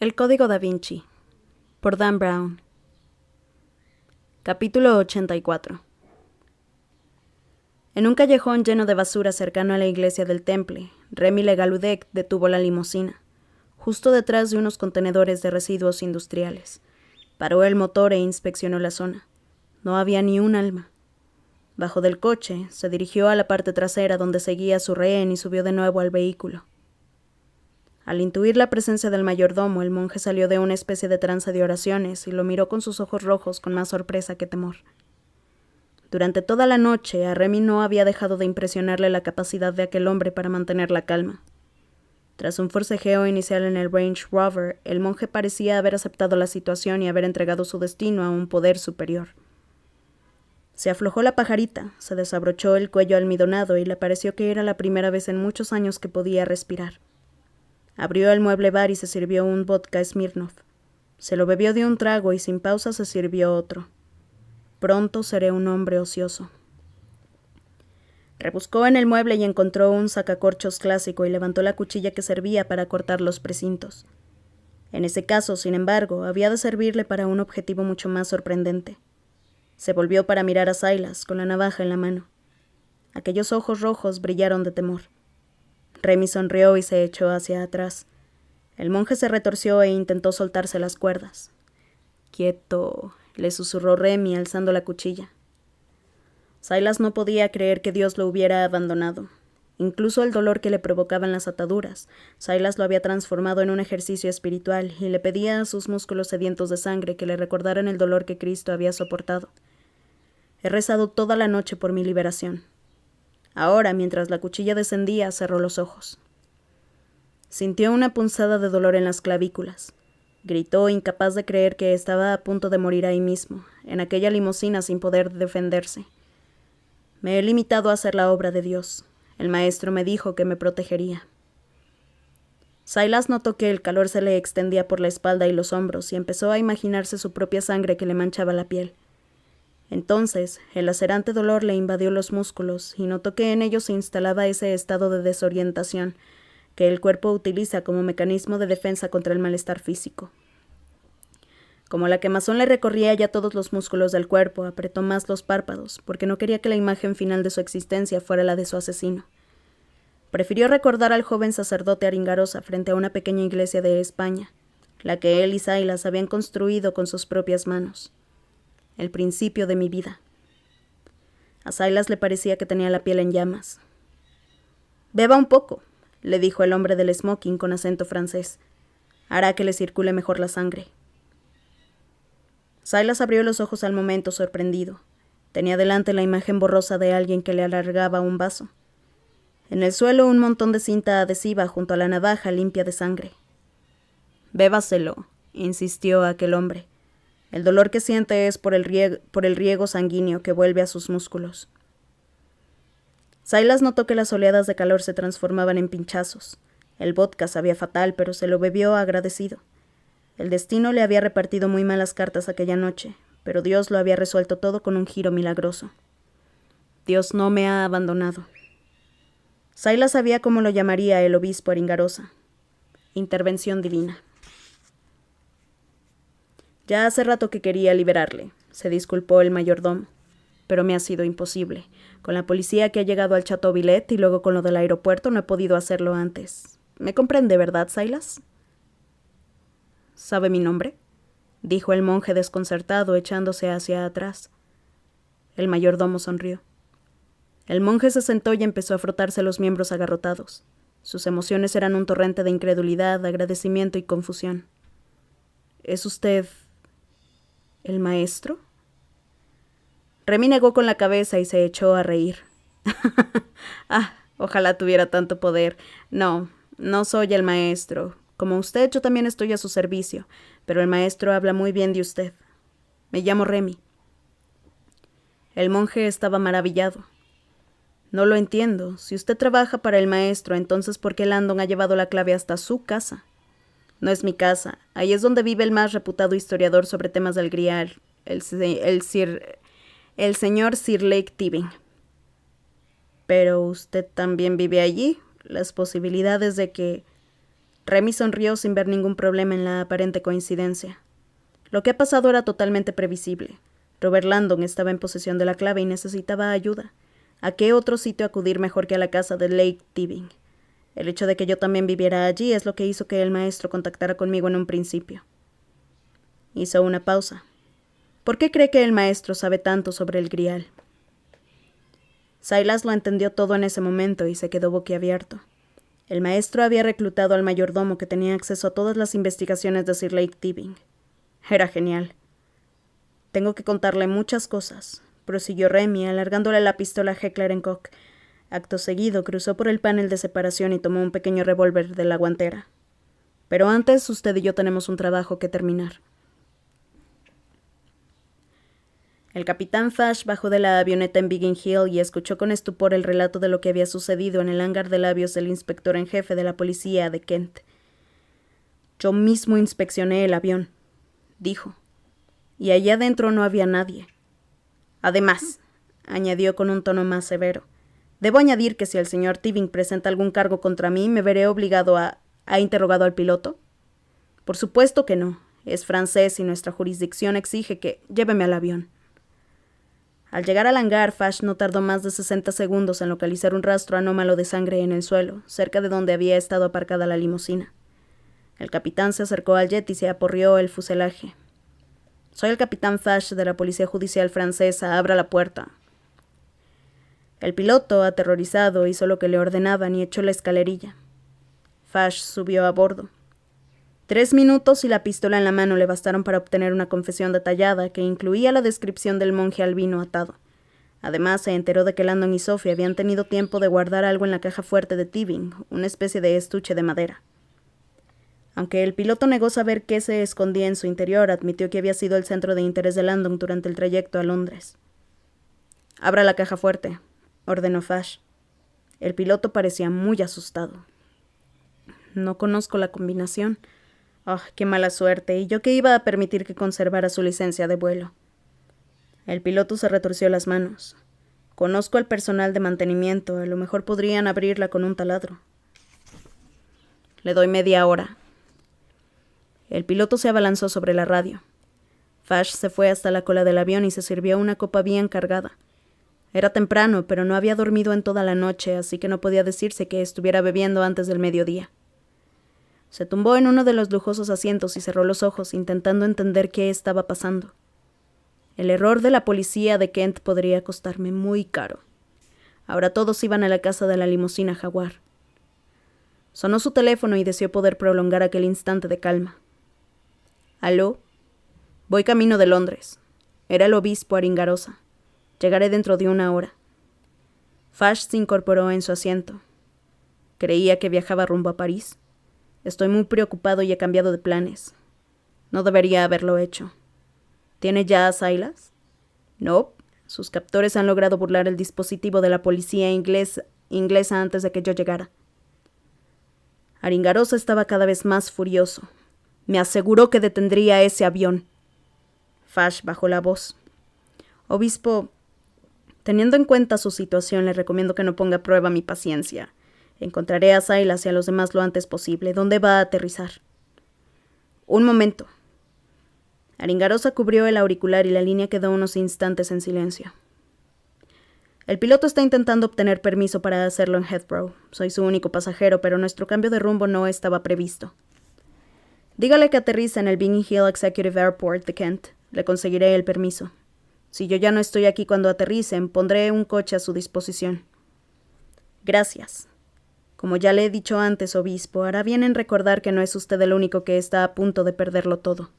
El Código Da Vinci, por Dan Brown. Capítulo 84. En un callejón lleno de basura cercano a la iglesia del Temple, Remy Le Gallaudet detuvo la limusina, justo detrás de unos contenedores de residuos industriales. Paró el motor e inspeccionó la zona. No había ni un alma. Bajó del coche, se dirigió a la parte trasera donde seguía a su rehén y subió de nuevo al vehículo. Al intuir la presencia del mayordomo, el monje salió de una especie de trance de oraciones y lo miró con sus ojos rojos con más sorpresa que temor. Durante toda la noche, a Remy no había dejado de impresionarle la capacidad de aquel hombre para mantener la calma. Tras un forcejeo inicial en el Range Rover, el monje parecía haber aceptado la situación y haber entregado su destino a un poder superior. Se aflojó la pajarita, se desabrochó el cuello almidonado y le pareció que era la primera vez en muchos años que podía respirar. Abrió el mueble bar y se sirvió un vodka Smirnoff. Se lo bebió de un trago y sin pausa se sirvió otro. Pronto seré un hombre ocioso. Rebuscó en el mueble y encontró un sacacorchos clásico y levantó la cuchilla que servía para cortar los precintos. En ese caso, sin embargo, había de servirle para un objetivo mucho más sorprendente. Se volvió para mirar a Silas, con la navaja en la mano. Aquellos ojos rojos brillaron de temor. Remy sonrió y se echó hacia atrás. El monje se retorció e intentó soltarse las cuerdas. «Quieto», le susurró Remy alzando la cuchilla. Silas no podía creer que Dios lo hubiera abandonado. Incluso el dolor que le provocaban las ataduras, Silas lo había transformado en un ejercicio espiritual y le pedía a sus músculos sedientos de sangre que le recordaran el dolor que Cristo había soportado. «He rezado toda la noche por mi liberación». Ahora, mientras la cuchilla descendía, cerró los ojos. Sintió una punzada de dolor en las clavículas. Gritó, incapaz de creer que estaba a punto de morir ahí mismo, en aquella limusina sin poder defenderse. «Me he limitado a hacer la obra de Dios. El maestro me dijo que me protegería». Silas notó que el calor se le extendía por la espalda y los hombros y empezó a imaginarse su propia sangre que le manchaba la piel. Entonces, el lacerante dolor le invadió los músculos y notó que en ellos se instalaba ese estado de desorientación que el cuerpo utiliza como mecanismo de defensa contra el malestar físico. Como la quemazón le recorría ya todos los músculos del cuerpo, apretó más los párpados, porque no quería que la imagen final de su existencia fuera la de su asesino. Prefirió recordar al joven sacerdote Aringarosa frente a una pequeña iglesia de España, la que él y Silas habían construido con sus propias manos. El principio de mi vida. A Silas le parecía que tenía la piel en llamas. «Beba un poco», le dijo el hombre del smoking con acento francés. «Hará que le circule mejor la sangre». Silas abrió los ojos al momento, sorprendido. Tenía delante la imagen borrosa de alguien que le alargaba un vaso. En el suelo un montón de cinta adhesiva junto a la navaja limpia de sangre. «Bébaselo», insistió aquel hombre. «El dolor que siente es por el riego sanguíneo que vuelve a sus músculos». Silas notó que las oleadas de calor se transformaban en pinchazos. El vodka sabía fatal, pero se lo bebió agradecido. El destino le había repartido muy malas cartas aquella noche, pero Dios lo había resuelto todo con un giro milagroso. «Dios no me ha abandonado». Silas sabía cómo lo llamaría el obispo Aringarosa. Intervención divina. «Ya hace rato que quería liberarle», se disculpó el mayordomo, «pero me ha sido imposible. Con la policía que ha llegado al Chateau Villette y luego con lo del aeropuerto no he podido hacerlo antes. ¿Me comprende, verdad, Silas?» «¿Sabe mi nombre?», dijo el monje desconcertado, echándose hacia atrás. El mayordomo sonrió. El monje se sentó y empezó a frotarse los miembros agarrotados. Sus emociones eran un torrente de incredulidad, agradecimiento y confusión. «¿Es usted el maestro?». Remy negó con la cabeza y se echó a reír. «Ah, ojalá tuviera tanto poder. No, no soy el maestro. Como usted, yo también estoy a su servicio, pero el maestro habla muy bien de usted. Me llamo Remy». El monje estaba maravillado. «No lo entiendo. Si usted trabaja para el maestro, entonces ¿por qué Landon ha llevado la clave hasta su casa?» «No es mi casa. Ahí es donde vive el más reputado historiador sobre temas del Grial, el señor Sir Lake Tibing». «¿Pero usted también vive allí? Las posibilidades de que...» Remy sonrió sin ver ningún problema en la aparente coincidencia. Lo que ha pasado era totalmente previsible. Robert Landon estaba en posesión de la clave y necesitaba ayuda. ¿A qué otro sitio acudir mejor que a la casa de Lake Tibing? El hecho de que yo también viviera allí es lo que hizo que el maestro contactara conmigo en un principio. Hizo una pausa. ¿Por qué cree que el maestro sabe tanto sobre el Grial? Silas lo entendió todo en ese momento y se quedó boquiabierto. El maestro había reclutado al mayordomo que tenía acceso a todas las investigaciones de Sir Lake Tibing. Era genial. Tengo que contarle muchas cosas, prosiguió Remy, alargándole la pistola a Heckler & Koch. Acto seguido cruzó por el panel de separación y tomó un pequeño revólver de la guantera. Pero antes usted y yo tenemos un trabajo que terminar. El capitán Fash bajó de la avioneta en Biggin Hill y escuchó con estupor el relato de lo que había sucedido en el hangar de labios del inspector en jefe de la policía de Kent. Yo mismo inspeccioné el avión, dijo, y allá adentro no había nadie. Además, añadió con un tono más severo, debo añadir que si el señor Tibing presenta algún cargo contra mí, ¿me veré obligado a... ¿Ha interrogado al piloto? Por supuesto que no. Es francés y nuestra jurisdicción exige que... Lléveme al avión. Al llegar al hangar, Fash no tardó más de 60 segundos en localizar un rastro anómalo de sangre en el suelo, cerca de donde había estado aparcada la limusina. El capitán se acercó al jet y se aporreó el fuselaje. Soy el capitán Fash de la Policía Judicial Francesa. Abra la puerta. El piloto, aterrorizado, hizo lo que le ordenaban y echó la escalerilla. Fash subió a bordo. 3 minutos y la pistola en la mano le bastaron para obtener una confesión detallada que incluía la descripción del monje albino atado. Además, se enteró de que Landon y Sophie habían tenido tiempo de guardar algo en la caja fuerte de Tibing, una especie de estuche de madera. Aunque el piloto negó saber qué se escondía en su interior, admitió que había sido el centro de interés de Landon durante el trayecto a Londres. «Abra la caja fuerte», ordenó Fash. El piloto parecía muy asustado. «No conozco la combinación. ¡Oh, qué mala suerte! ¿Y yo qué iba a permitir que conservara su licencia de vuelo?» El piloto se retorció las manos. «Conozco al personal de mantenimiento. A lo mejor podrían abrirla con un taladro». «Le doy media hora». El piloto se abalanzó sobre la radio. Fash se fue hasta la cola del avión y se sirvió una copa bien cargada. Era temprano, pero no había dormido en toda la noche, así que no podía decirse que estuviera bebiendo antes del mediodía. Se tumbó en uno de los lujosos asientos y cerró los ojos, intentando entender qué estaba pasando. El error de la policía de Kent podría costarme muy caro. Ahora todos iban a la casa de la limusina Jaguar. Sonó su teléfono y deseó poder prolongar aquel instante de calma. «¿Aló? Voy camino de Londres. Era el obispo Aringarosa. Llegaré dentro de 1 hora». Fash se incorporó en su asiento. Creía que viajaba rumbo a París. Estoy muy preocupado y he cambiado de planes. No debería haberlo hecho. ¿Tiene ya a Silas? No. Sus captores han logrado burlar el dispositivo de la policía inglesa antes de que yo llegara. Aringarosa estaba cada vez más furioso. Me aseguró que detendría ese avión. Fash bajó la voz. Obispo, teniendo en cuenta su situación, le recomiendo que no ponga a prueba mi paciencia. Encontraré a Silas y a los demás lo antes posible. ¿Dónde va a aterrizar? Un momento. Aringarosa cubrió el auricular y la línea quedó unos instantes en silencio. El piloto está intentando obtener permiso para hacerlo en Heathrow. Soy su único pasajero, pero nuestro cambio de rumbo no estaba previsto. Dígale que aterriza en el Biggin Hill Executive Airport de Kent. Le conseguiré el permiso. Si yo ya no estoy aquí cuando aterricen, pondré un coche a su disposición. Gracias. Como ya le he dicho antes, obispo, hará bien en recordar que no es usted el único que está a punto de perderlo todo.